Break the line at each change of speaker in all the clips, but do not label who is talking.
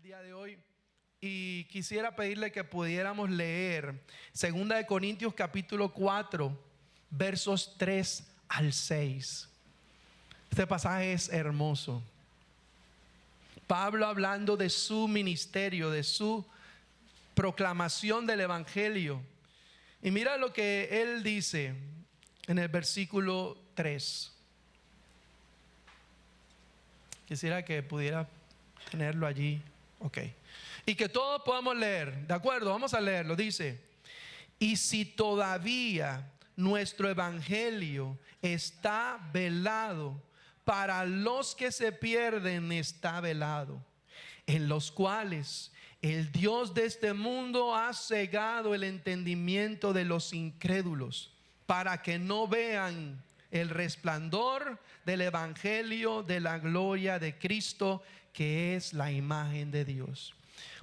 día de hoy y quisiera pedirle que pudiéramos leer 2 Corintios capítulo 4, versos 3 al 6. Este pasaje es hermoso. Pablo hablando de su ministerio, de su proclamación del evangelio. Y mira lo que él dice en el versículo 3. Quisiera que pudiera tenerlo allí. Ok. Y que todos podamos leer. ¿De acuerdo? Vamos a leerlo. Dice: y si todavía nuestro evangelio está velado, para los que se pierden está velado, en los cuales el Dios de este mundo ha cegado el entendimiento de los incrédulos, para que no vean el resplandor del evangelio de la gloria de Cristo, que es la imagen de Dios.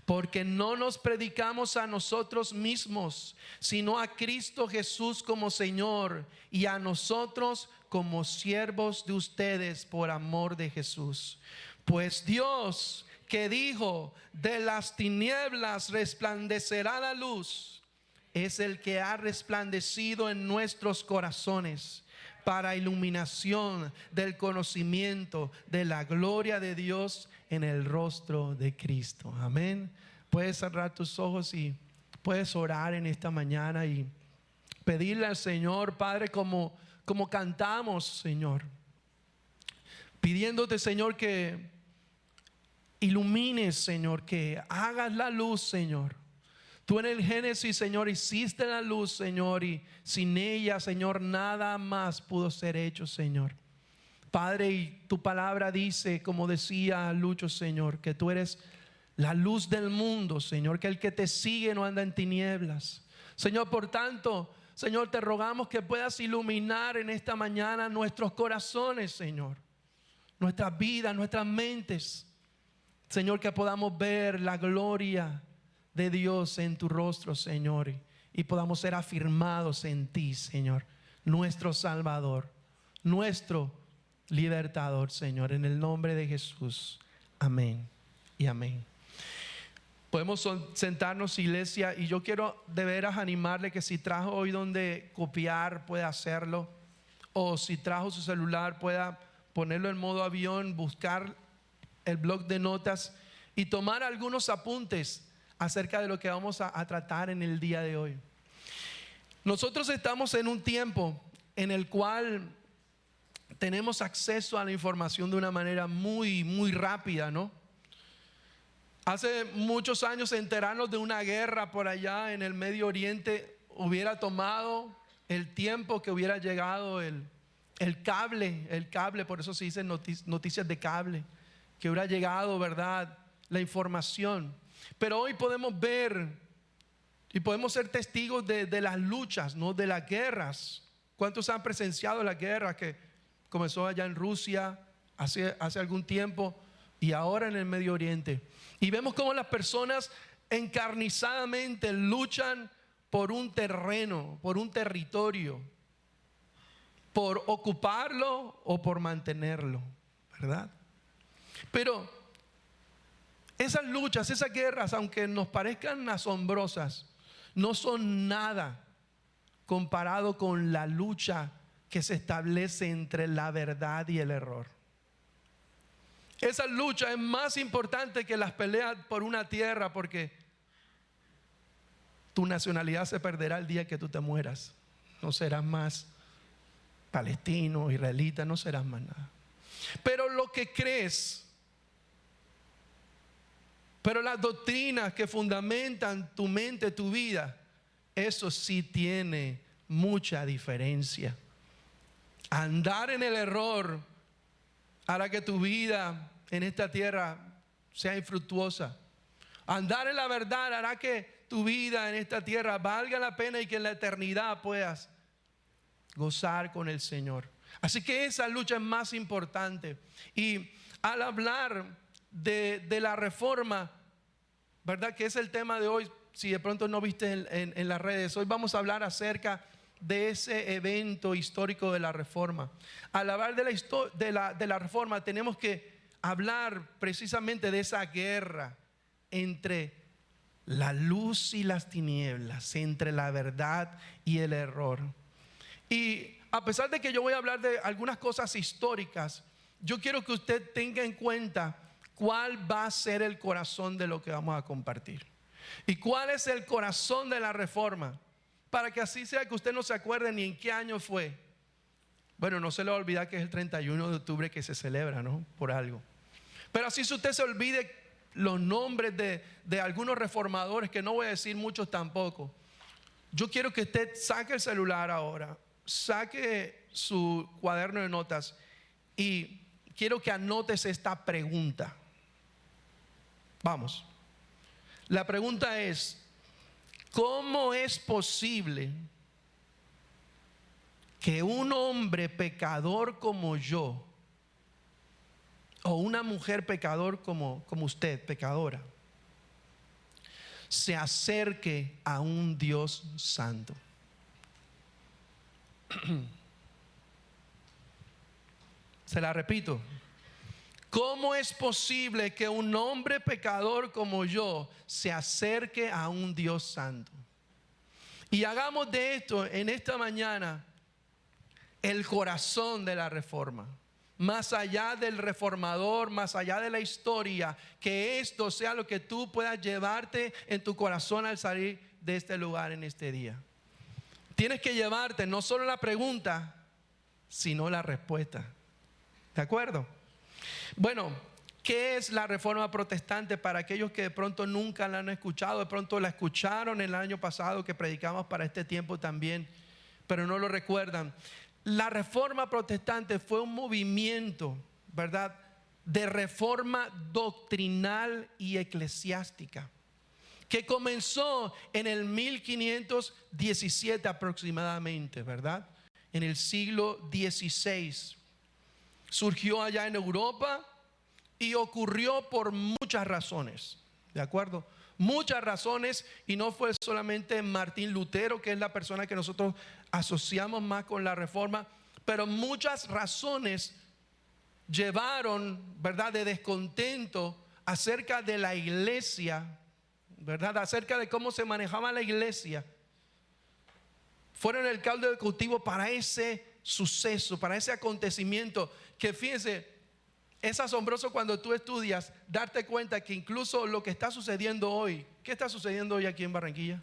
Porque no nos predicamos a nosotros mismos, sino a Cristo Jesús como Señor, y a nosotros como siervos de ustedes por amor de Jesús. Pues Dios, que dijo: de las tinieblas resplandecerá la luz, es el que ha resplandecido en nuestros corazones, para iluminación del conocimiento de la gloria de Dios en el rostro de Cristo. Amén. Puedes cerrar tus ojos y puedes orar en esta mañana y pedirle al Señor, Padre, como cantamos, Señor, pidiéndote, Señor, que ilumines, Señor, que hagas la luz, Señor. Tú en el Génesis, Señor, hiciste la luz, Señor, y sin ella, Señor, nada más pudo ser hecho, Señor. Padre, y tu palabra dice, como decía Lucho, Señor, que tú eres la luz del mundo, Señor, que el que te sigue no anda en tinieblas. Señor, por tanto, Señor, te rogamos que puedas iluminar en esta mañana nuestros corazones, Señor, nuestras vidas, nuestras mentes. Señor, que podamos ver la gloria de Dios en tu rostro, Señor, y podamos ser afirmados en ti, Señor, nuestro Salvador, nuestro libertador, Señor, en el nombre de Jesús. Amén y amén. Podemos sentarnos, iglesia, y yo quiero de veras animarle que si trajo hoy donde copiar pueda hacerlo, o si trajo su celular pueda ponerlo en modo avión, buscar el bloc de notas y tomar algunos apuntes acerca de lo que vamos a tratar en el día de hoy. Nosotros estamos en un tiempo en el cual tenemos acceso a la información de una manera muy, muy rápida, ¿no? Hace muchos años enterarnos de una guerra por allá en el Medio Oriente hubiera tomado el tiempo que hubiera llegado el cable, por eso se dicen noticias de cable, que hubiera llegado, ¿verdad?, la información. Pero hoy podemos ver y podemos ser testigos de las luchas, ¿no?, de las guerras. ¿Cuántos han presenciado la guerra que comenzó allá en Rusia hace algún tiempo y ahora en el Medio Oriente? Y vemos cómo las personas encarnizadamente luchan por un terreno, por un territorio, por ocuparlo o por mantenerlo, ¿verdad? Pero esas luchas, esas guerras, aunque nos parezcan asombrosas, no son nada comparado con la lucha que se establece entre la verdad y el error. Esa lucha es más importante que las peleas por una tierra, porque tu nacionalidad se perderá el día que tú te mueras. No serás más palestino, israelita, no serás más nada. Pero lo que crees, pero las doctrinas que fundamentan tu mente, tu vida, eso sí tiene mucha diferencia. Andar en el error hará que tu vida en esta tierra sea infructuosa. Andar en la verdad hará que tu vida en esta tierra valga la pena y que en la eternidad puedas gozar con el Señor. Así que esa lucha es más importante. Y al hablar de la reforma, ¿verdad?, que es el tema de hoy, si de pronto no viste en las redes, hoy vamos a hablar acerca de ese evento histórico de la reforma. Al hablar de la reforma tenemos que hablar precisamente de esa guerra entre la luz y las tinieblas, entre la verdad y el error. Y a pesar de que yo voy a hablar de algunas cosas históricas, yo quiero que usted tenga en cuenta cuál va a ser el corazón de lo que vamos a compartir. Y cuál es el corazón de la reforma, para que así sea que usted no se acuerde ni en qué año fue. Bueno, no se le va a olvidar que es el 31 de octubre que se celebra, ¿no? Por algo. Pero así si usted se olvide los nombres de algunos reformadores, que no voy a decir muchos tampoco. Yo quiero que usted saque el celular ahora, saque su cuaderno de notas y quiero que anotes esta pregunta. Vamos. La pregunta es: ¿cómo es posible que un hombre pecador como yo, o una mujer pecador como usted, pecadora, se acerque a un Dios santo? Se la repito. ¿Cómo es posible que un hombre pecador como yo se acerque a un Dios santo? Y hagamos de esto en esta mañana el corazón de la reforma. Más allá del reformador, más allá de la historia, que esto sea lo que tú puedas llevarte en tu corazón al salir de este lugar en este día. Tienes que llevarte no solo la pregunta, sino la respuesta. ¿De acuerdo? Bueno, ¿qué es la reforma protestante? Para aquellos que de pronto nunca la han escuchado, de pronto la escucharon el año pasado que predicamos para este tiempo también, pero no lo recuerdan. La reforma protestante fue un movimiento, ¿verdad?, de reforma doctrinal y eclesiástica, que comenzó en el 1517 aproximadamente, ¿verdad? En el siglo XVI. Surgió allá en Europa y ocurrió por muchas razones, ¿de acuerdo? Muchas razones, y no fue solamente Martín Lutero, que es la persona que nosotros asociamos más con la reforma, pero muchas razones llevaron, ¿verdad?, de descontento acerca de la iglesia, ¿verdad?, acerca de cómo se manejaba la iglesia. Fueron el caldo de cultivo para ese suceso, para ese acontecimiento, que fíjense, es asombroso cuando tú estudias darte cuenta que incluso lo que está sucediendo hoy, ¿qué está sucediendo hoy aquí en Barranquilla?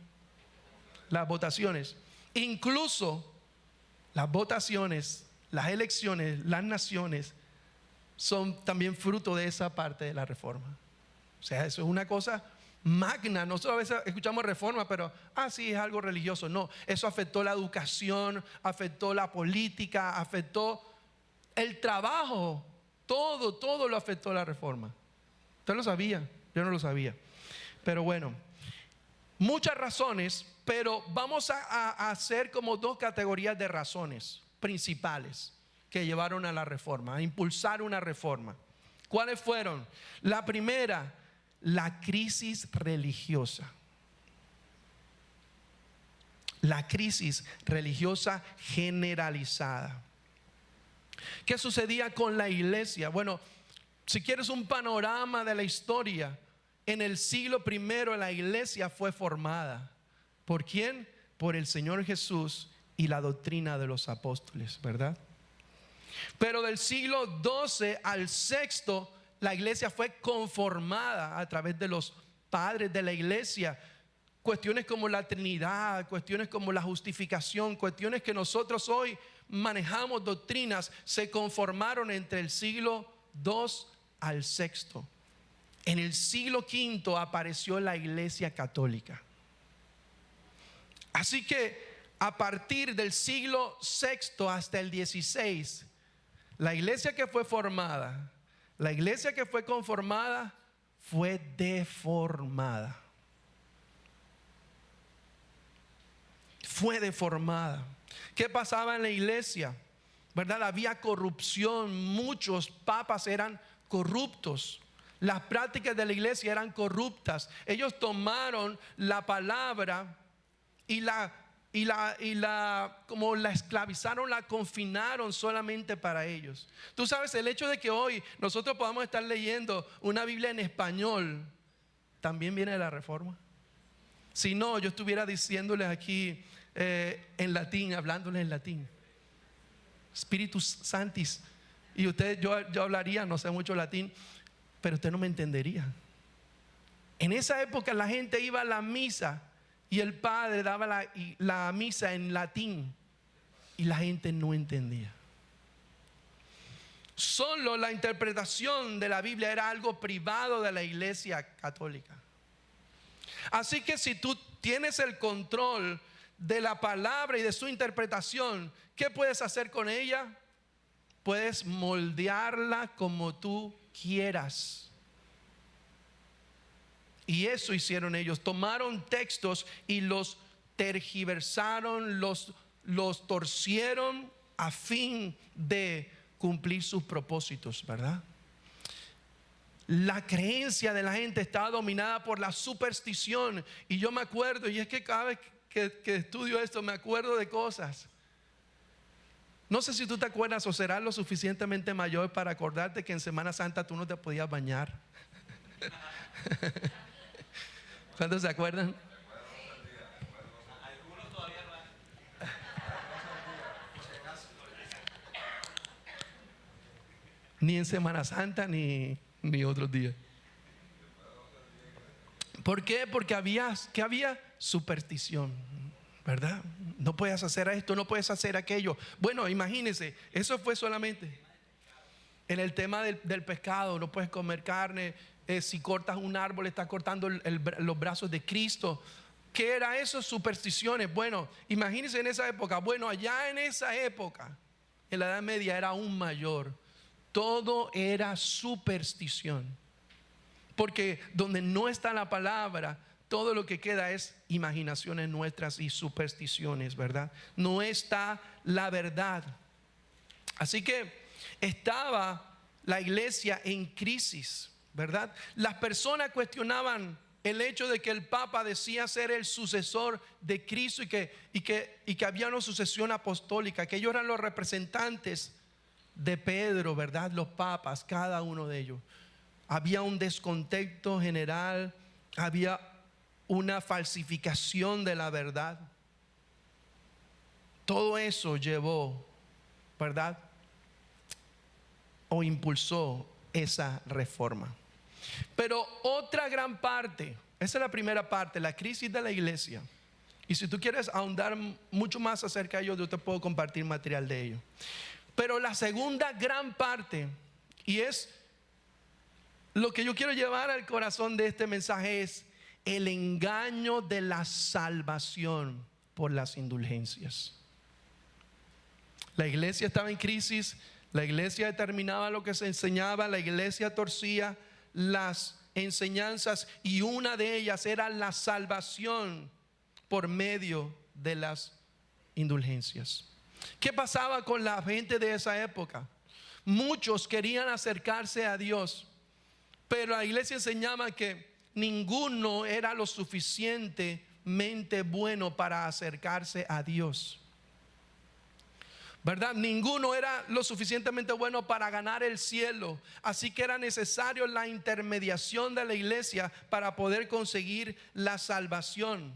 Las votaciones. Incluso las votaciones, las elecciones, las naciones son también fruto de esa parte de la reforma. O sea, eso es una cosa magna. Nosotros a veces escuchamos reforma, pero sí, es algo religioso. No, eso afectó la educación, afectó la política, afectó el trabajo. Todo lo afectó la reforma. ¿Usted lo sabía? Yo no lo sabía. Pero bueno, muchas razones, pero vamos a hacer como dos categorías de razones principales que llevaron a la reforma, a impulsar una reforma. ¿Cuáles fueron? La primera, la crisis religiosa. La crisis religiosa generalizada. ¿Qué sucedía con la iglesia? Bueno, si quieres un panorama de la historia, en el siglo I la iglesia fue formada. ¿Por quién? Por el Señor Jesús y la doctrina de los apóstoles, ¿verdad? Pero del siglo XII al VI, la iglesia fue conformada a través de los padres de la iglesia. Cuestiones como la Trinidad, cuestiones como la justificación, cuestiones que nosotros hoy manejamos, doctrinas, se conformaron entre el siglo II al VI. En el siglo V apareció la iglesia católica. Así que a partir del siglo VI hasta el XVI, la iglesia que fue formada, la iglesia que fue conformada, fue deformada. Fue deformada. ¿Qué pasaba en la iglesia? ¿Verdad? Había corrupción. Muchos papas eran corruptos. Las prácticas de la iglesia eran corruptas. Ellos tomaron la palabra y como la esclavizaron, la confinaron solamente para ellos. Tú sabes, el hecho de que hoy nosotros podamos estar leyendo una Biblia en español también viene de la Reforma. Si no, yo estuviera diciéndoles aquí en latín, hablándoles en latín. Spiritus Sanctis. Y usted, yo hablaría, no sé mucho latín, pero usted no me entendería. En esa época la gente iba a la misa y el padre daba la misa en latín y la gente no entendía. Solo la interpretación de la Biblia era algo privado de la iglesia católica. Así que si tú tienes el control de la palabra y de su interpretación, ¿qué puedes hacer con ella? Puedes moldearla como tú quieras. Y eso hicieron ellos. Tomaron textos y los tergiversaron, los torcieron a fin de cumplir sus propósitos, ¿verdad? La creencia de la gente estaba dominada por la superstición. Y yo me acuerdo, y es que cada vez que estudio esto me acuerdo de cosas. No sé si tú te acuerdas o serás lo suficientemente mayor para acordarte que en Semana Santa tú no te podías bañar. ¿Cuántos se acuerdan? Algunos todavía no. Ni en Semana Santa ni otros días. ¿Por qué? Porque había superstición, ¿verdad? No puedes hacer esto, no puedes hacer aquello. Bueno, imagínense, eso fue solamente en el tema del pescado. No puedes comer carne. Si cortas un árbol, estás cortando los brazos de Cristo. ¿Qué era eso? Supersticiones. Bueno, imagínense en esa época. Bueno, allá en esa época, en la Edad Media, era aún mayor. Todo era superstición. Porque donde no está la palabra, todo lo que queda es imaginaciones nuestras y supersticiones, ¿verdad? No está la verdad. Así que estaba la iglesia en crisis, ¿verdad? Las personas cuestionaban el hecho de que el Papa decía ser el sucesor de Cristo y que había una sucesión apostólica, que ellos eran los representantes de Pedro, ¿verdad? Los papas, cada uno de ellos. Había un descontento general, había una falsificación de la verdad. Todo eso llevó, ¿verdad? O impulsó esa reforma. Pero otra gran parte, esa es la primera parte, la crisis de la iglesia. Y si tú quieres ahondar mucho más acerca de ello, yo te puedo compartir material de ello. Pero la segunda gran parte, y es lo que yo quiero llevar al corazón de este mensaje, es el engaño de la salvación por las indulgencias. La iglesia estaba en crisis, la iglesia determinaba lo que se enseñaba, la iglesia torcía las enseñanzas y una de ellas era la salvación por medio de las indulgencias. ¿Qué pasaba con la gente de esa época? Muchos querían acercarse a Dios, pero la iglesia enseñaba que ninguno era lo suficientemente bueno para acercarse a Dios, ¿verdad? Ninguno era lo suficientemente bueno para ganar el cielo. Así que era necesario la intermediación de la iglesia para poder conseguir la salvación.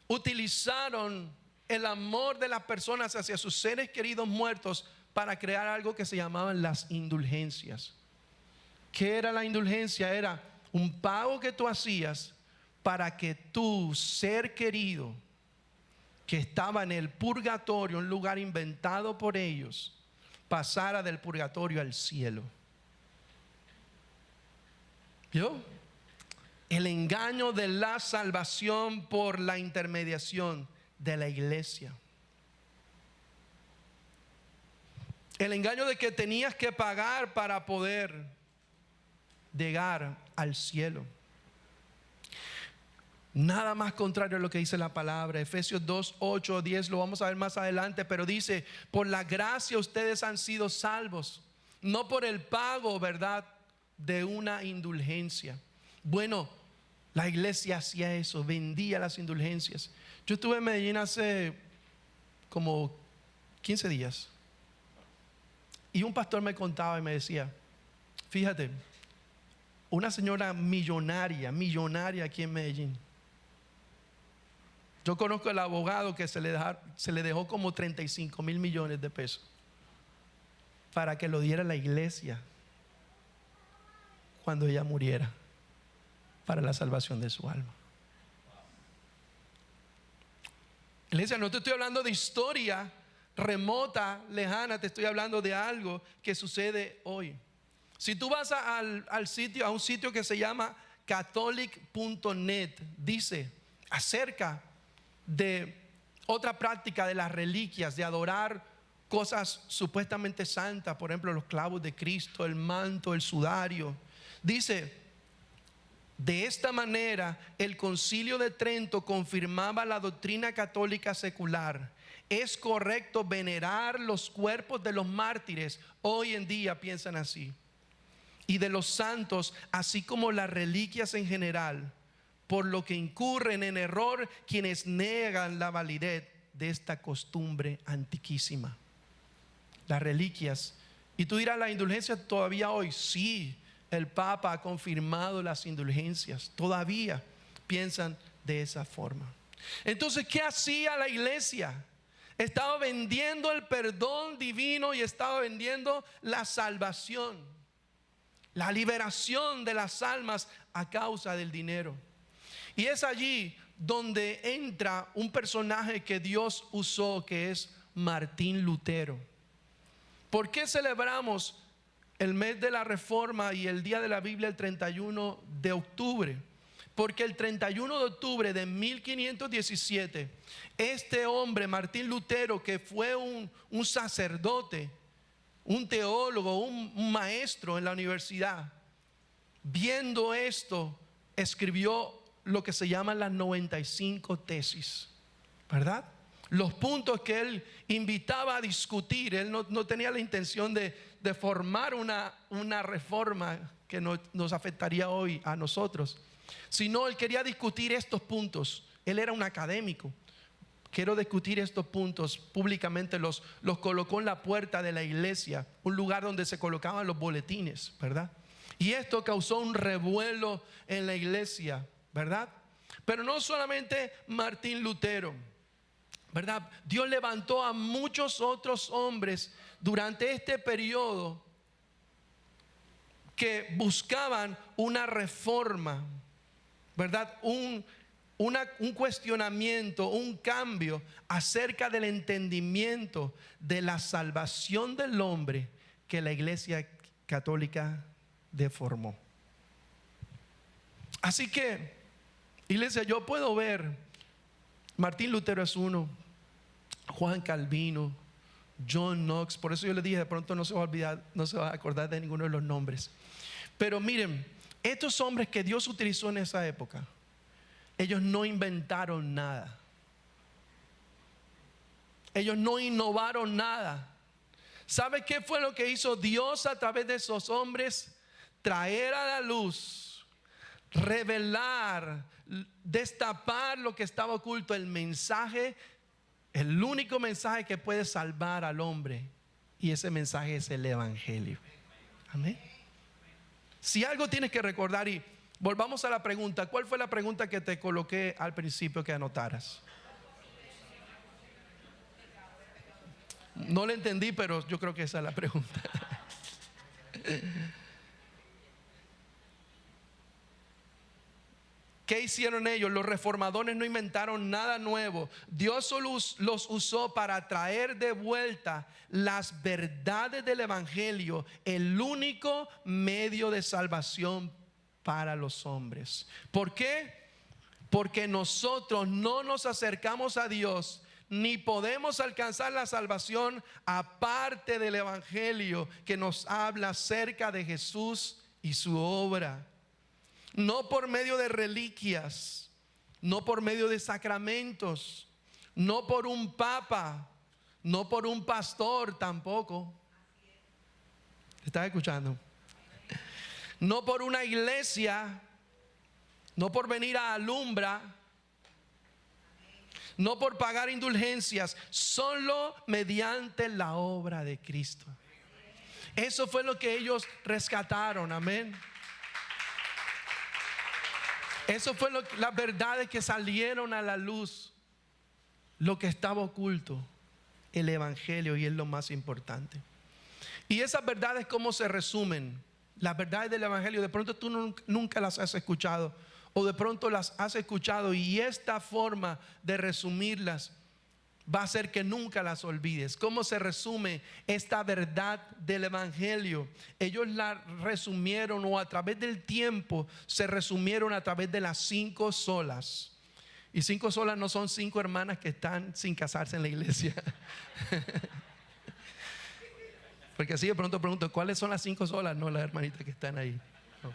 Utilizaron el amor de las personas hacia sus seres queridos muertos para crear algo que se llamaban las indulgencias. ¿Qué era la indulgencia? Era un pago que tú hacías para que tu ser querido, que estaba en el purgatorio, un lugar inventado por ellos, pasara del purgatorio al cielo. ¿Vio? El engaño de la salvación por la intermediación de la iglesia. El engaño de que tenías que pagar para poder llegar al cielo. Nada más contrario a lo que dice la palabra. Efesios 2, 8, 10 lo vamos a ver más adelante, pero dice: por la gracia ustedes han sido salvos, no por el pago, ¿verdad?, de una indulgencia. Bueno, la iglesia hacía eso, vendía las indulgencias. Yo estuve en Medellín hace como 15 días y un pastor me contaba y me decía: fíjate, una señora millonaria aquí en Medellín. Yo conozco al abogado que se le dejó como 35 mil millones de pesos para que lo diera la iglesia cuando ella muriera, para la salvación de su alma. Iglesia, no te estoy hablando de historia remota, lejana, te estoy hablando de algo que sucede hoy. Si tú vas a un sitio que se llama catholic.net, dice acerca de otra práctica de las reliquias, de adorar cosas supuestamente santas, por ejemplo los clavos de Cristo, el manto, el sudario. Dice: de esta manera, el Concilio de Trento confirmaba la doctrina católica secular. Es correcto venerar los cuerpos de los mártires. Hoy en día piensan así. Y de los santos, así como las reliquias en general, por lo que incurren en error quienes niegan la validez de esta costumbre antiquísima. Las reliquias. Y tú dirás, ¿la indulgencia todavía hoy? Sí. El Papa ha confirmado las indulgencias. Todavía piensan de esa forma. Entonces, ¿qué hacía la iglesia? Estaba vendiendo el perdón divino y estaba vendiendo la salvación, la liberación de las almas a causa del dinero. Y es allí donde entra un personaje que Dios usó, que es Martín Lutero. ¿Por qué celebramos el mes de la Reforma y el día de la Biblia el 31 de octubre? Porque el 31 de octubre de 1517, este hombre, Martín Lutero, que fue un sacerdote, un teólogo, un maestro en la universidad, viendo esto, escribió lo que se llaman las 95 tesis, ¿verdad? Los puntos que él invitaba a discutir. Él no tenía la intención de formar una reforma que nos afectaría hoy a nosotros, sino él quería discutir estos puntos. Él era un académico. Quiero discutir estos puntos públicamente. Los colocó en la puerta de la iglesia, un lugar donde se colocaban los boletines, ¿verdad? Y esto causó un revuelo en la iglesia, ¿verdad? Pero no solamente Martín Lutero, ¿verdad? Dios levantó a muchos otros hombres durante este periodo que buscaban una reforma, ¿verdad? Un cuestionamiento, un cambio acerca del entendimiento de la salvación del hombre que la iglesia católica deformó. Así que, iglesia, yo puedo ver, Martín Lutero es uno, Juan Calvino, John Knox. Por eso yo le dije, de pronto no se va a olvidar, no se va a acordar de ninguno de los nombres. Pero miren, estos hombres que Dios utilizó en esa época, ellos no inventaron nada. Ellos no innovaron nada. ¿Sabe qué fue lo que hizo Dios a través de esos hombres? Traer a la luz, revelar, destapar lo que estaba oculto, el mensaje, el único mensaje que puede salvar al hombre. Y ese mensaje es el evangelio. Amén. Si algo tienes que recordar, y volvamos a la pregunta. ¿Cuál fue la pregunta que te coloqué al principio que anotaras? No la entendí, pero yo creo que esa es la pregunta. ¿Qué hicieron ellos? Los reformadores no inventaron nada nuevo. Dios solo los usó para traer de vuelta las verdades del evangelio, el único medio de salvación para los hombres. ¿Por qué? Porque nosotros no nos acercamos a Dios ni podemos alcanzar la salvación aparte del evangelio que nos habla acerca de Jesús y su obra. No por medio de reliquias, no por medio de sacramentos, no por un papa, no por un pastor tampoco. ¿Estás escuchando? No por una iglesia, no por venir a Alumbra, no por pagar indulgencias, solo mediante la obra de Cristo. Eso fue lo que ellos rescataron, amén. Eso fue las verdades que salieron a la luz. Lo que estaba oculto, el evangelio, y es lo más importante. Y esas verdades, ¿cómo se resumen? Las verdades del evangelio, de pronto tú nunca las has escuchado, o de pronto las has escuchado, y esta forma de resumirlas va a hacer que nunca las olvides. ¿Cómo se resume esta verdad del evangelio? Ellos la resumieron, o a través del tiempo se resumieron a través de las 5 solas. Y 5 solas no son 5 hermanas que están sin casarse en la iglesia. Porque así de pronto pregunto, ¿cuáles son las 5 solas? No, las hermanitas que están ahí. No.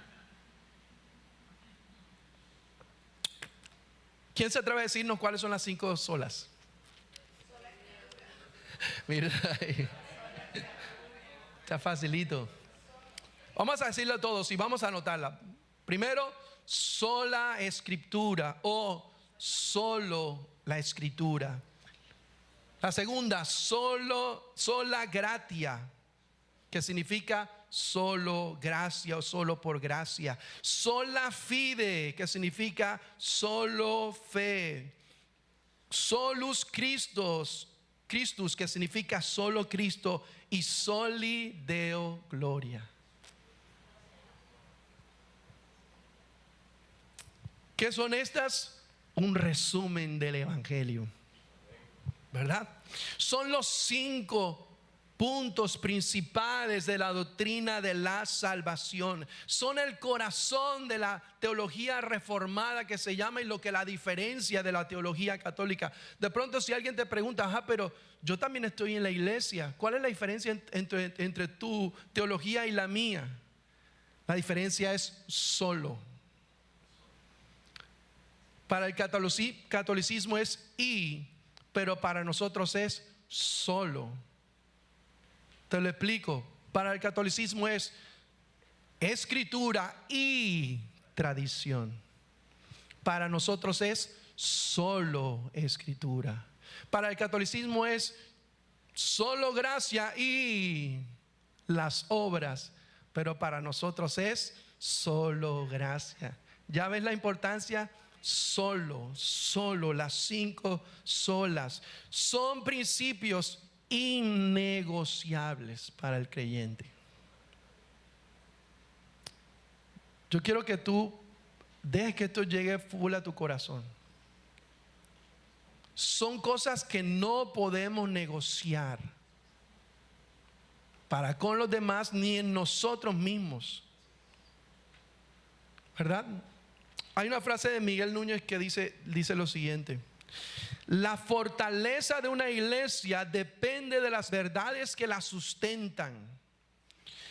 ¿Quién se atreve a decirnos cuáles son las 5 solas? Mira ahí. Está facilito. Vamos a decirlo todos y vamos a anotarla. Primero, sola escritura o solo la escritura. La segunda, sola gratia, que significa solo gracia o solo por gracia. Sola fide, que significa solo fe. Solus Christus, que significa solo Cristo. Y soli Deo gloria. ¿Qué son estas? Un resumen del evangelio, ¿verdad? Son los 5 puntos principales de la doctrina de la salvación. Son el corazón de la teología reformada, que se llama, y lo que la diferencia de la teología católica. De pronto, si alguien te pregunta, pero yo también estoy en la iglesia, ¿cuál es la diferencia entre tu teología y la mía? La diferencia es solo. Para el catolicismo es y, pero para nosotros es solo. Te lo explico. Para el catolicismo es escritura y tradición. Para nosotros es solo escritura. Para el catolicismo es solo gracia y las obras, pero para nosotros es solo gracia. ¿Ya ves la importancia? Solo, las 5 solas son principios innegociables para el creyente. Yo quiero que tú dejes que esto llegue full a tu corazón. Son cosas que no podemos negociar para con los demás ni en nosotros mismos, ¿verdad? Hay una frase de Miguel Núñez que dice lo siguiente: la fortaleza de una iglesia depende de las verdades que la sustentan.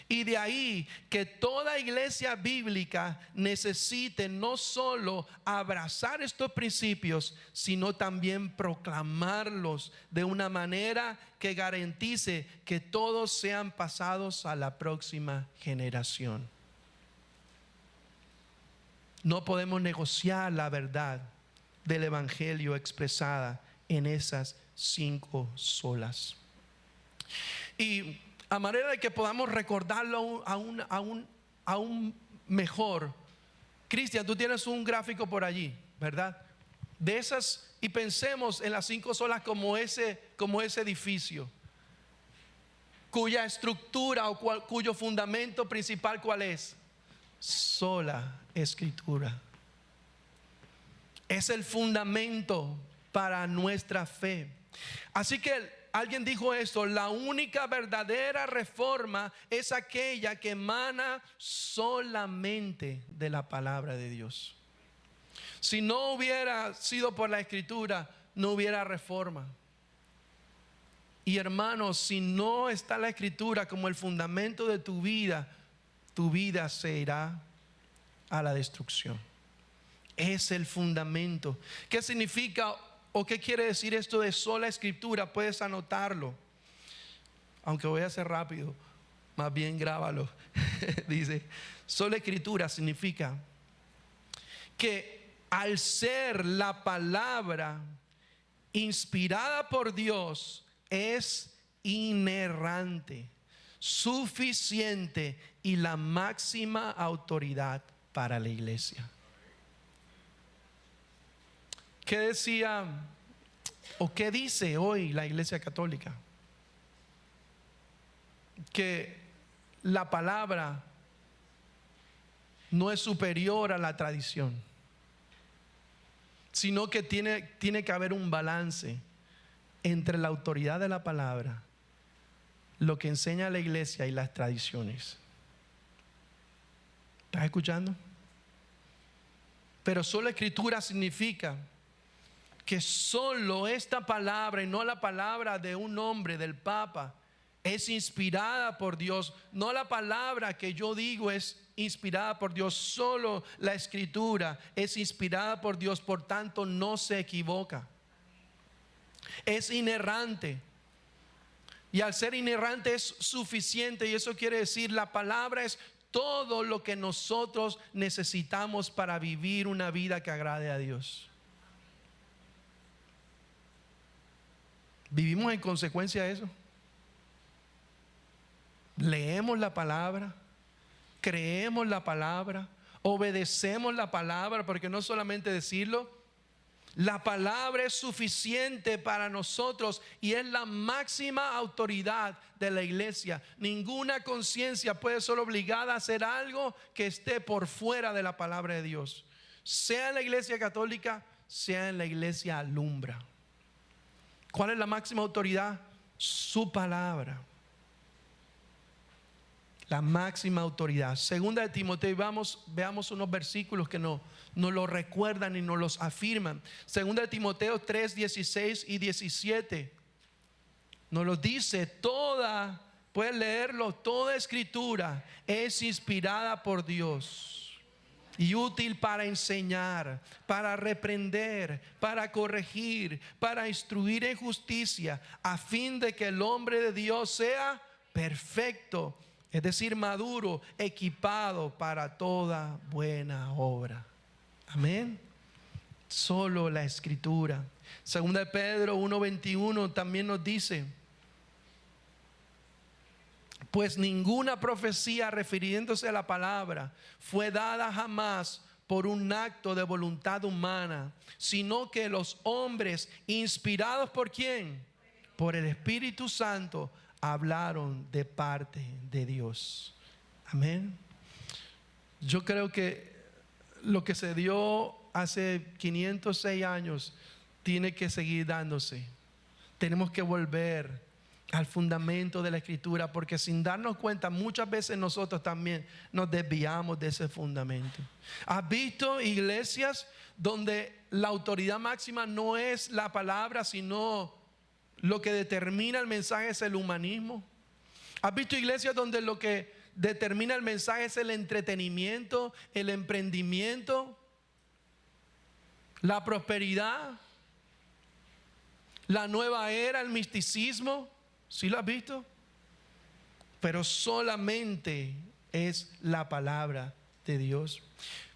Y de ahí que toda iglesia bíblica necesite no solo abrazar estos principios, sino también proclamarlos de una manera que garantice que todos sean pasados a la próxima generación. No podemos negociar la verdad del evangelio expresada en esas 5 solas. Y a manera de que podamos recordarlo aún mejor, Cristian, tú tienes un gráfico por allí, ¿verdad? De esas, y pensemos en las 5 solas como ese edificio, cuya estructura o cuyo fundamento principal, ¿cuál es? Sola escritura. Es el fundamento para nuestra fe. Así que alguien dijo esto: la única verdadera reforma es aquella que emana solamente de la palabra de Dios. Si no hubiera sido por la escritura, no hubiera reforma. Y hermanos, si no está la escritura como el fundamento de tu vida se irá a la destrucción. Es el fundamento. ¿Qué significa o qué quiere decir esto de sola escritura? Puedes anotarlo, aunque voy a hacer rápido, más bien grábalo. Dice, sola escritura significa que al ser la palabra inspirada por Dios, es inerrante, suficiente y la máxima autoridad para la iglesia. ¿Qué decía o qué dice hoy la Iglesia Católica? Que la palabra no es superior a la tradición, sino que tiene que haber un balance entre la autoridad de la palabra, lo que enseña la iglesia y las tradiciones. ¿Estás escuchando? Pero solo escritura significa que solo esta palabra y no la palabra de un hombre, del Papa, es inspirada por Dios. No la palabra que yo digo es inspirada por Dios, solo la escritura es inspirada por Dios, por tanto no se equivoca. Es inerrante. Y al ser inerrante es suficiente, y eso quiere decir la palabra es todo lo que nosotros necesitamos para vivir una vida que agrade a Dios. ¿Vivimos en consecuencia de eso? Leemos la palabra, creemos la palabra, obedecemos la palabra, porque no solamente decirlo, la palabra es suficiente para nosotros y es la máxima autoridad de la iglesia. Ninguna conciencia puede ser obligada a hacer algo que esté por fuera de la palabra de Dios, sea en la iglesia católica, sea en la iglesia alumbra. ¿Cuál es la máxima autoridad? Su palabra. La máxima autoridad. Segunda de Timoteo, veamos unos versículos que nos lo recuerdan y nos los afirman. Segunda de Timoteo 3, 16 y 17. Nos lo dice, puedes leerlo, toda escritura es inspirada por Dios y útil para enseñar, para reprender, para corregir, para instruir en justicia, a fin de que el hombre de Dios sea perfecto, es decir, maduro, equipado para toda buena obra. Amén. Solo la escritura. Segunda de Pedro 1:21 también nos dice, pues ninguna profecía refiriéndose a la palabra fue dada jamás por un acto de voluntad humana, sino que los hombres, inspirados ¿por quién? Por el Espíritu Santo, hablaron de parte de Dios. Amén. Yo creo que lo que se dio hace 506 años tiene que seguir dándose. Tenemos que volver al fundamento de la escritura, porque sin darnos cuenta muchas veces nosotros también nos desviamos de ese fundamento. ¿Has visto iglesias donde la autoridad máxima no es la palabra, sino lo que determina el mensaje es el humanismo? ¿Has visto iglesias donde lo que determina el mensaje es el entretenimiento, el emprendimiento, la prosperidad, la nueva era, el misticismo? ¿Sí lo has visto? Pero solamente es la palabra de Dios.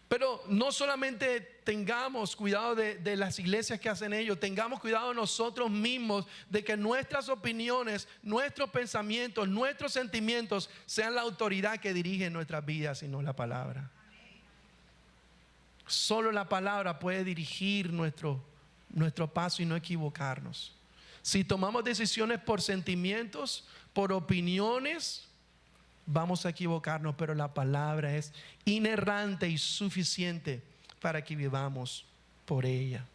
Pero no solamente tengamos cuidado de las iglesias que hacen ello, tengamos cuidado nosotros mismos de que nuestras opiniones, nuestros pensamientos, nuestros sentimientos sean la autoridad que dirige nuestras vidas y no la palabra. Solo la palabra puede dirigir nuestro paso y no equivocarnos. Si tomamos decisiones por sentimientos, por opiniones, vamos a equivocarnos, pero la palabra es inerrante y suficiente para que vivamos por ella.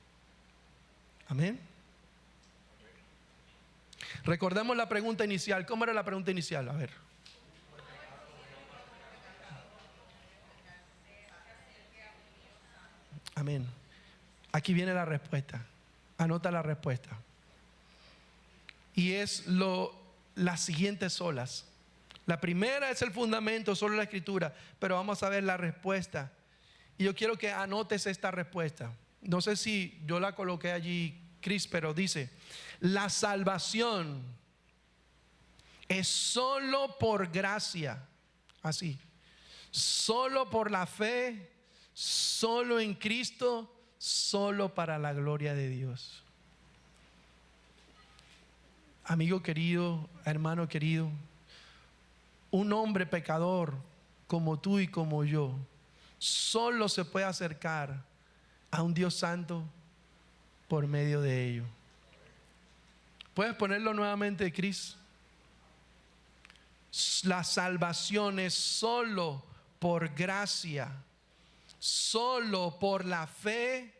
Amén. Recordemos la pregunta inicial. ¿Cómo era la pregunta inicial? A ver. Amén. Aquí viene la respuesta. Anota la respuesta. Y es las siguientes olas. La primera es el fundamento, solo la escritura, pero vamos a ver la respuesta. Y yo quiero que anotes esta respuesta. No sé si yo la coloqué allí, Cris, pero dice, la salvación es solo por gracia, así, solo por la fe, solo en Cristo, solo para la gloria de Dios. Amigo querido, hermano querido, un hombre pecador como tú y como yo solo se puede acercar a un Dios santo por medio de ello. ¿Puedes ponerlo nuevamente, Cris? La salvación es solo por gracia, solo por la fe,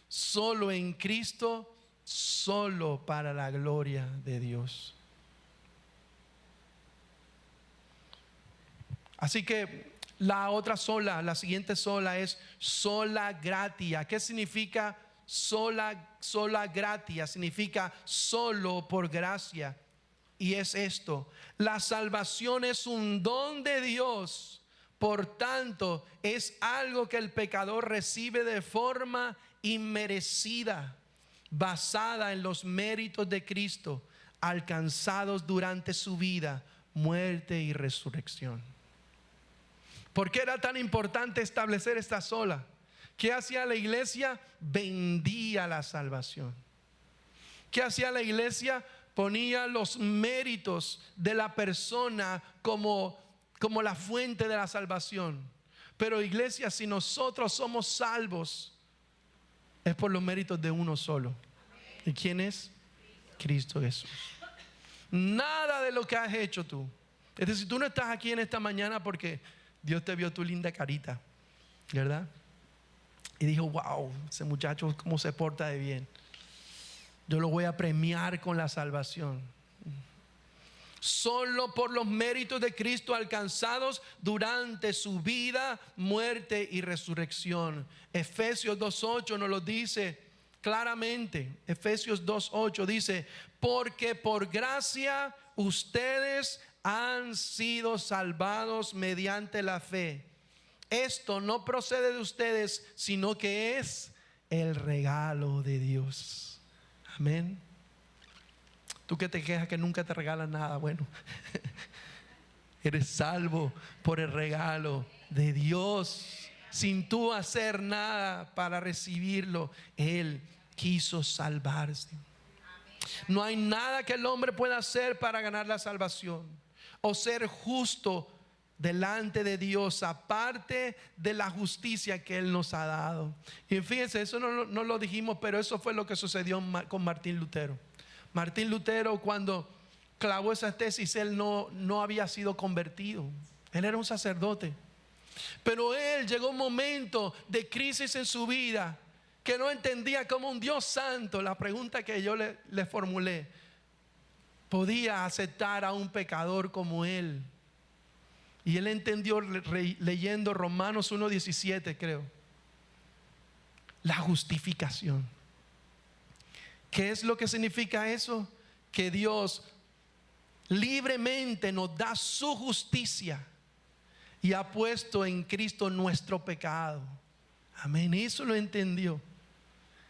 solo en Cristo, solo para la gloria de Dios. Así que la siguiente sola es sola gratia. ¿Qué significa sola gratia? Significa solo por gracia. Y es esto: la salvación es un don de Dios, por tanto es algo que el pecador recibe de forma inmerecida, basada en los méritos de Cristo, alcanzados durante su vida, muerte y resurrección. ¿Por qué era tan importante establecer esta sola? ¿Qué hacía la iglesia? Vendía la salvación. ¿Qué hacía la iglesia? Ponía los méritos de la persona como la fuente de la salvación. Pero iglesia, si nosotros somos salvos, es por los méritos de uno solo. ¿Y quién es? Cristo Jesús. Nada de lo que has hecho tú. Es decir, tú no estás aquí en esta mañana porque Dios te vio tu linda carita, ¿verdad? Y dijo, wow, ese muchacho cómo se porta de bien. Yo lo voy a premiar con la salvación. Solo por los méritos de Cristo alcanzados durante su vida, muerte y resurrección. Efesios 2:8 nos lo dice claramente. Efesios 2:8 dice: porque por gracia ustedes han sido salvados mediante la fe. Esto no procede de ustedes, sino que es el regalo de Dios. Amén. Tú que te quejas que nunca te regalan nada, bueno, eres salvo por el regalo de Dios, sin tú hacer nada para recibirlo. Él quiso salvarse. No hay nada que el hombre pueda hacer para ganar la salvación o ser justo delante de Dios, aparte de la justicia que Él nos ha dado. Y fíjense, eso no lo dijimos, pero eso fue lo que sucedió con Martín Lutero. Martín Lutero, cuando clavó esa tesis, él no había sido convertido. Él era un sacerdote. Pero él llegó un momento de crisis en su vida que no entendía cómo un Dios santo, la pregunta que yo le formulé, podía aceptar a un pecador como él. Y él entendió leyendo Romanos 1:17, creo, la justificación. ¿Qué es lo que significa eso? Que Dios libremente nos da su justicia y ha puesto en Cristo nuestro pecado. Amén. Eso lo entendió.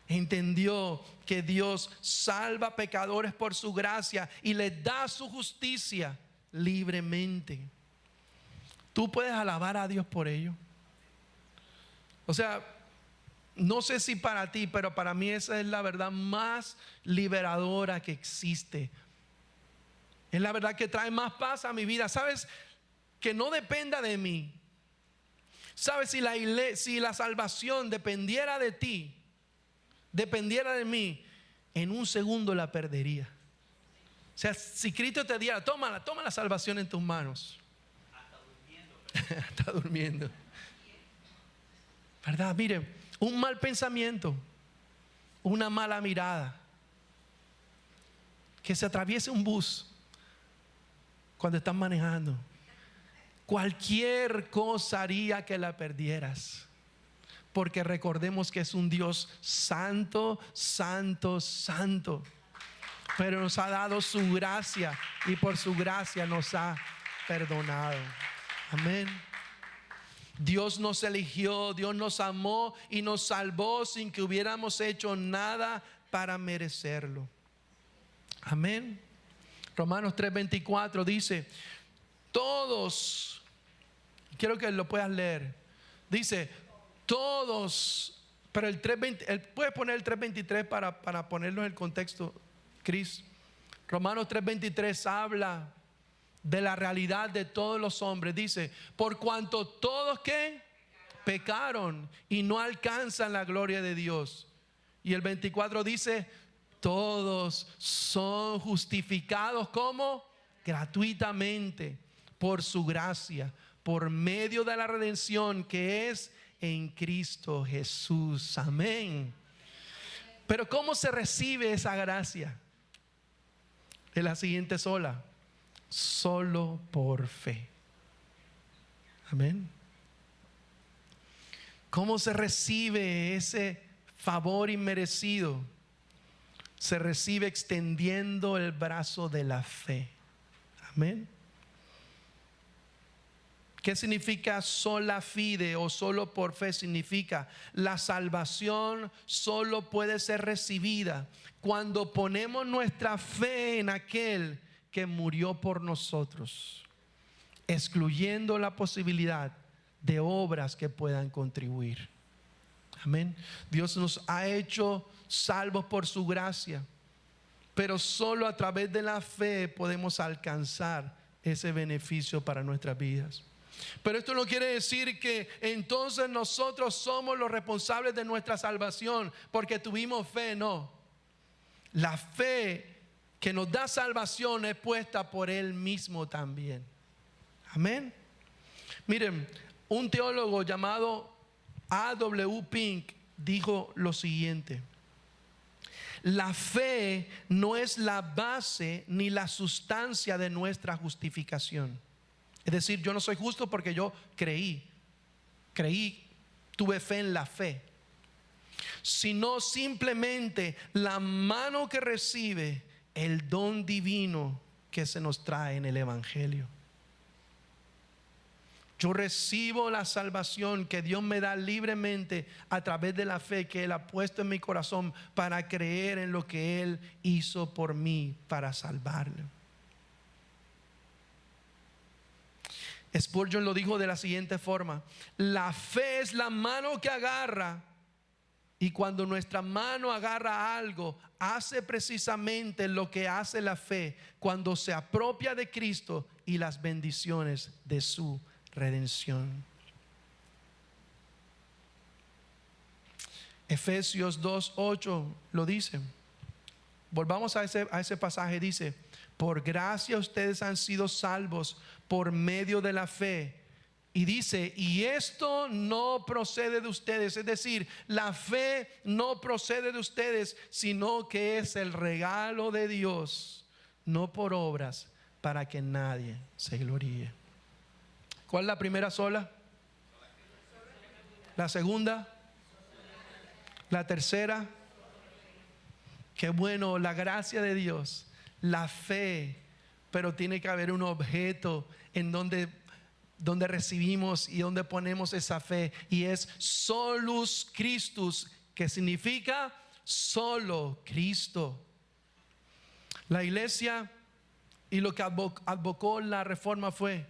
Entendió que Dios salva pecadores por su gracia y les da su justicia libremente. Tú puedes alabar a Dios por ello. O sea, no sé si para ti, pero para mí esa es la verdad más liberadora que existe. Es la verdad que trae más paz a mi vida. ¿Sabes? Que no dependa de mí. ¿Sabes? Si la salvación dependiera de ti, dependiera de mí, en un segundo la perdería. O sea, si Cristo te diera, toma la salvación en tus manos. Está durmiendo. ¿Verdad? Mire, un mal pensamiento, una mala mirada, que se atraviese un bus cuando estás manejando, cualquier cosa haría que la perdieras. Porque recordemos que es un Dios santo, santo, santo. Pero nos ha dado su gracia y por su gracia nos ha perdonado. Amén. Dios nos eligió, Dios nos amó y nos salvó sin que hubiéramos hecho nada para merecerlo. Amén. Romanos 3:24 dice: todos, quiero que lo puedas leer. Dice: todos, pero el 3:20, puedes poner el 3:23 para ponerlo en el contexto, Cris. Romanos 3:23 habla de la realidad de todos los hombres. Dice: por cuanto todos que pecaron y no alcanzan la gloria de Dios. Y el 24 dice, todos son justificados como gratuitamente por su gracia, por medio de la redención que es en Cristo Jesús. Amén. Pero ¿cómo se recibe esa gracia? Es la siguiente sola: solo por fe. Amén. ¿Cómo se recibe ese favor inmerecido? Se recibe extendiendo el brazo de la fe. Amén. ¿Qué significa sola fide o solo por fe? Significa la salvación solo puede ser recibida cuando ponemos nuestra fe en aquel que murió por nosotros, excluyendo la posibilidad de obras que puedan contribuir. Amén. Dios nos ha hecho salvos por su gracia, pero solo a través de la fe podemos alcanzar ese beneficio para nuestras vidas. Pero esto no quiere decir que entonces nosotros somos los responsables de nuestra salvación porque tuvimos fe. No, la fe que nos da salvación es puesta por Él mismo también. Amén. Miren, un teólogo llamado A.W. Pink dijo lo siguiente: la fe no es la base ni la sustancia de nuestra justificación. Es decir, yo no soy justo porque yo creí, tuve fe en la fe, sino simplemente la mano que recibe el don divino que se nos trae en el Evangelio. Yo recibo la salvación que Dios me da libremente a través de la fe que Él ha puesto en mi corazón para creer en lo que Él hizo por mí para salvarme. Spurgeon lo dijo de la siguiente forma: la fe es la mano que agarra, y cuando nuestra mano agarra algo, hace precisamente lo que hace la fe cuando se apropia de Cristo y las bendiciones de su redención. Efesios 2:8 lo dice. Volvamos a ese pasaje. Dice: por gracia ustedes han sido salvos por medio de la fe. Y dice: y esto no procede de ustedes. Es decir, la fe no procede de ustedes, sino que es el regalo de Dios, no por obras, para que nadie se gloríe. ¿Cuál es la primera sola? La segunda. La tercera. Qué bueno, la gracia de Dios, la fe, pero tiene que haber un objeto en donde recibimos y donde ponemos esa fe, y es solus Christus, que significa solo Cristo. La iglesia y lo que advocó la reforma fue: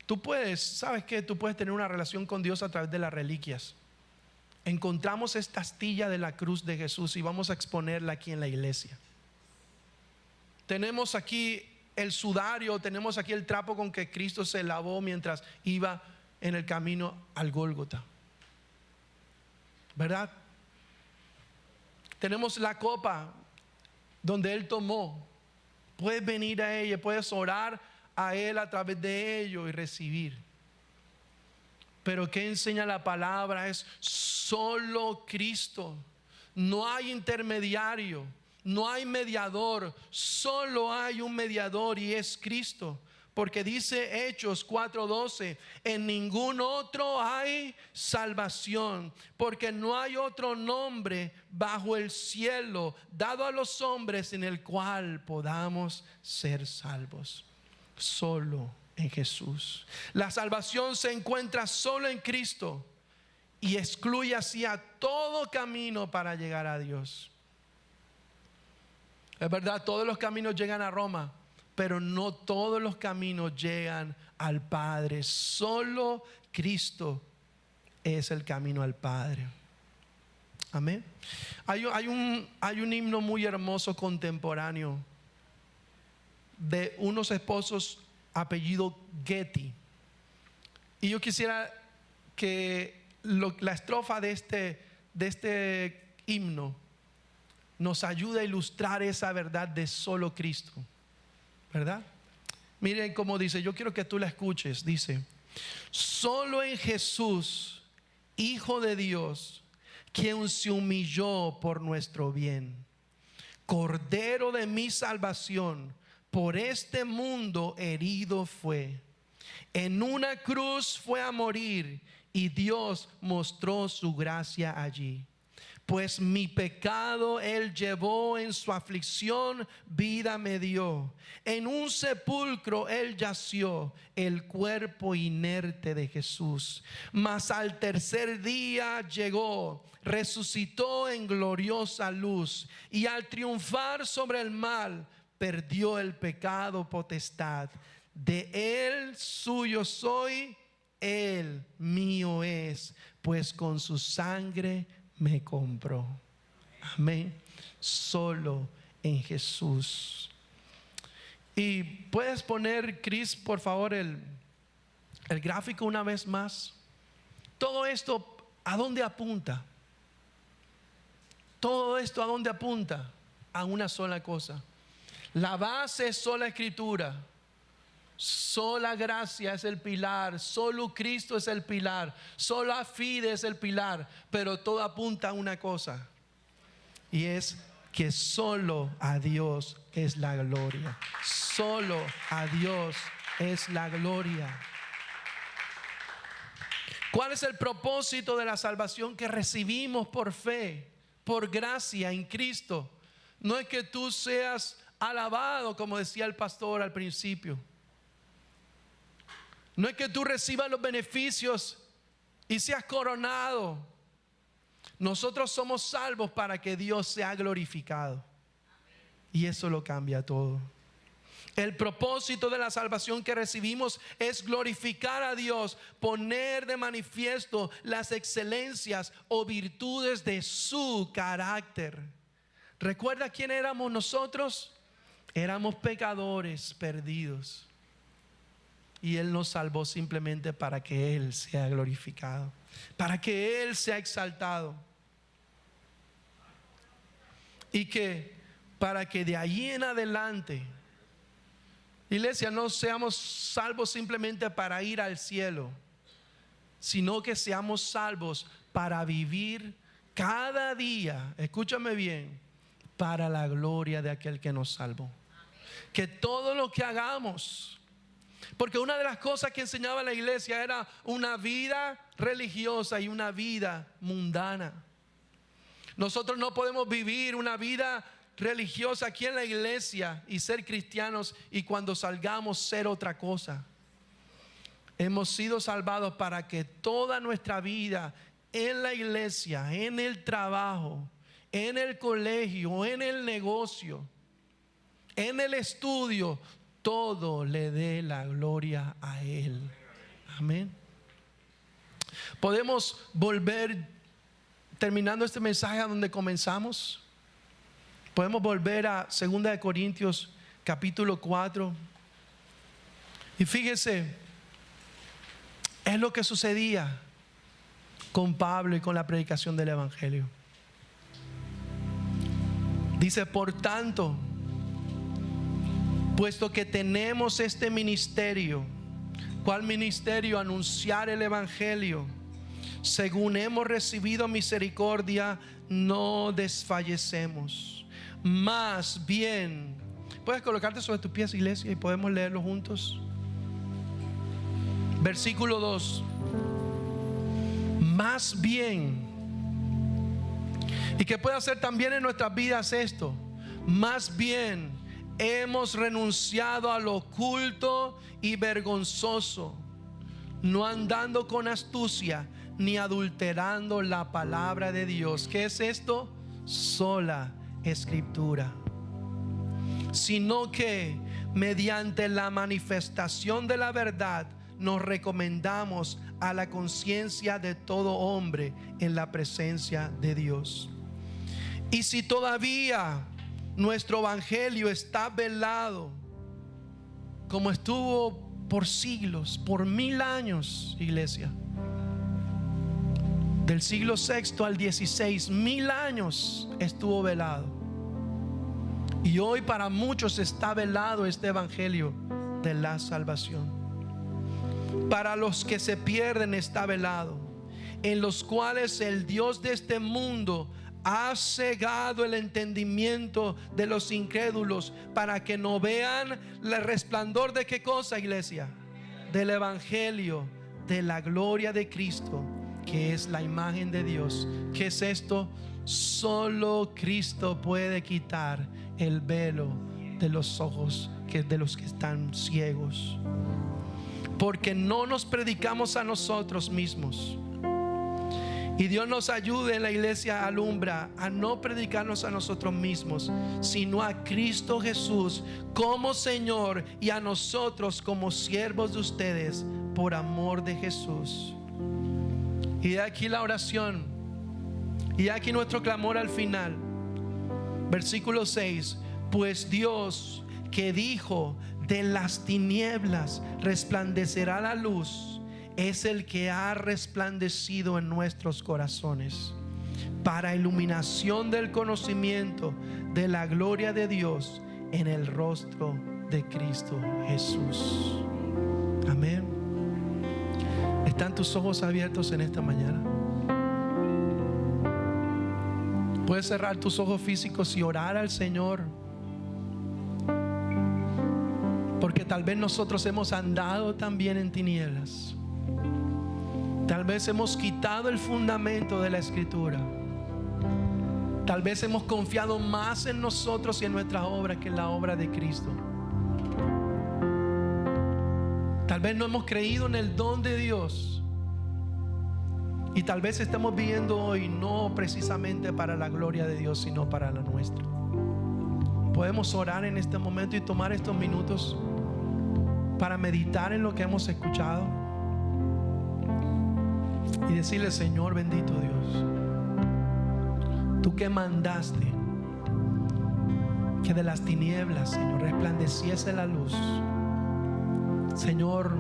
tú puedes, ¿sabes qué? Tú puedes tener una relación con Dios a través de las reliquias. Encontramos esta astilla de la cruz de Jesús y vamos a exponerla aquí en la iglesia. Tenemos aquí el sudario, tenemos aquí el trapo con que Cristo se lavó mientras iba en el camino al Gólgota, ¿verdad? Tenemos la copa donde Él tomó. Puedes venir a ella, puedes orar a Él a través de ello y recibir. Pero ¿qué enseña la palabra? Es solo Cristo. No hay intermediario, no hay mediador, solo hay un mediador y es Cristo. Porque dice Hechos 4:12: en ningún otro hay salvación, porque no hay otro nombre bajo el cielo dado a los hombres en el cual podamos ser salvos. Solo en Jesús. La salvación se encuentra solo en Cristo y excluye así a todo camino para llegar a Dios. Es verdad, todos los caminos llegan a Roma, pero no todos los caminos llegan al Padre. Solo Cristo es el camino al Padre. Amén. Hay un himno muy hermoso contemporáneo de unos esposos apellido Getty, y yo quisiera que la estrofa de este himno nos ayuda a ilustrar esa verdad de solo Cristo, ¿verdad? Miren cómo dice, yo quiero que tú la escuches. Dice: solo en Jesús, Hijo de Dios, quien se humilló por nuestro bien, Cordero de mi salvación, por este mundo herido fue. En una cruz fue a morir y Dios mostró su gracia allí. Pues mi pecado Él llevó, en su aflicción vida me dio. En un sepulcro Él yació, el cuerpo inerte de Jesús. Mas al tercer día llegó, resucitó en gloriosa luz. Y al triunfar sobre el mal, perdió el pecado potestad. De Él suyo soy, Él mío es, pues con su sangre me compró. Amén. Solo en Jesús. Y puedes poner, Chris, por favor, el gráfico una vez más. Todo esto, ¿a dónde apunta? Todo esto, ¿a dónde apunta? A una sola cosa. La base es sola escritura. Sola gracia es el pilar, solo Cristo es el pilar, sola fide es el pilar, pero todo apunta a una cosa, y es que solo a Dios es la gloria. Solo a Dios es la gloria. ¿Cuál es el propósito de la salvación que recibimos por fe, por gracia en Cristo? No es que tú seas alabado, como decía el pastor al principio. No es que tú recibas los beneficios y seas coronado. Nosotros somos salvos para que Dios sea glorificado. Y eso lo cambia todo. El propósito de la salvación que recibimos es glorificar a Dios, poner de manifiesto las excelencias o virtudes de su carácter. ¿Recuerda quién éramos nosotros? Éramos pecadores perdidos. Y Él nos salvó simplemente para que Él sea glorificado, para que Él sea exaltado. Y que para que de allí en adelante, iglesia, no seamos salvos simplemente para ir al cielo, sino que seamos salvos para vivir cada día, escúchame bien, para la gloria de aquel que nos salvó. Que todo lo que hagamos, porque una de las cosas que enseñaba la iglesia era una vida religiosa y una vida mundana. Nosotros no podemos vivir una vida religiosa aquí en la iglesia y ser cristianos y cuando salgamos ser otra cosa. Hemos sido salvados para que toda nuestra vida en la iglesia, en el trabajo, en el colegio, en el negocio, en el estudio, todo le dé la gloria a Él. Amén. Podemos volver, terminando este mensaje a donde comenzamos. Podemos volver a 2 Corintios capítulo 4. Y fíjese, es lo que sucedía con Pablo y con la predicación del evangelio. Dice: por tanto, puesto que tenemos este ministerio. ¿Cuál ministerio? Anunciar el evangelio. Según hemos recibido misericordia, no desfallecemos. Más bien, puedes colocarte sobre tus pies, iglesia, y podemos leerlo juntos. Versículo 2. Más bien, y que puede hacer también en nuestras vidas esto. Más bien, hemos renunciado a lo oculto y vergonzoso, no andando con astucia ni adulterando la palabra de Dios. ¿Qué es esto? Sola escritura. Sino que mediante la manifestación de la verdad nos recomendamos a la conciencia de todo hombre en la presencia de Dios. Y si todavía nuestro evangelio está velado, como estuvo por siglos, por 1000 años, iglesia, Del siglo VI al XVI, 1000 años estuvo velado. Y hoy para muchos está velado este evangelio de la salvación. Para los que se pierden está velado, en los cuales el Dios de este mundo ha cegado el entendimiento de los incrédulos, para que no vean el resplandor de qué cosa, iglesia, del evangelio de la gloria de Cristo, que es la imagen de Dios. ¿Qué es esto? Solo Cristo puede quitar el velo de los ojos de los que están ciegos, porque no nos predicamos a nosotros mismos. Y Dios nos ayude en la iglesia Alumbra a no predicarnos a nosotros mismos, sino a Cristo Jesús como Señor, y a nosotros como siervos de ustedes por amor de Jesús. Y de aquí la oración, y de aquí nuestro clamor al final. Versículo 6: pues Dios, que dijo, de las tinieblas resplandecerá la luz, es el que ha resplandecido en nuestros corazones para iluminación del conocimiento de la gloria de Dios en el rostro de Cristo Jesús. Amén. ¿Están tus ojos abiertos en esta mañana? Puedes cerrar tus ojos físicos y orar al Señor, porque tal vez nosotros hemos andado también en tinieblas. Tal vez hemos quitado el fundamento de la Escritura. Tal vez hemos confiado más en nosotros y en nuestra obra que en la obra de Cristo. Tal vez no hemos creído en el don de Dios. Y tal vez estamos viviendo hoy no precisamente para la gloria de Dios, sino para la nuestra. Podemos orar en este momento y tomar estos minutos para meditar en lo que hemos escuchado y decirle: Señor bendito Dios, tú que mandaste que de las tinieblas, Señor, resplandeciese la luz. Señor,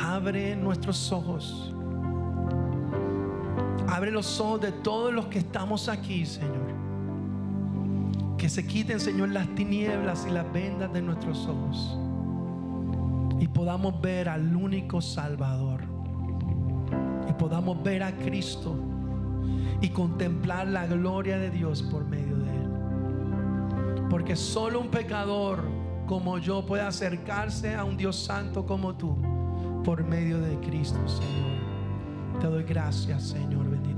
abre nuestros ojos, abre los ojos de todos los que estamos aquí, Señor. Que se quiten, Señor, las tinieblas y las vendas de nuestros ojos, y podamos ver al único Salvador, y podamos ver a Cristo y contemplar la gloria de Dios por medio de Él. Porque solo un pecador como yo puede acercarse a un Dios santo como tú por medio de Cristo, Señor. Te doy gracias, Señor bendito.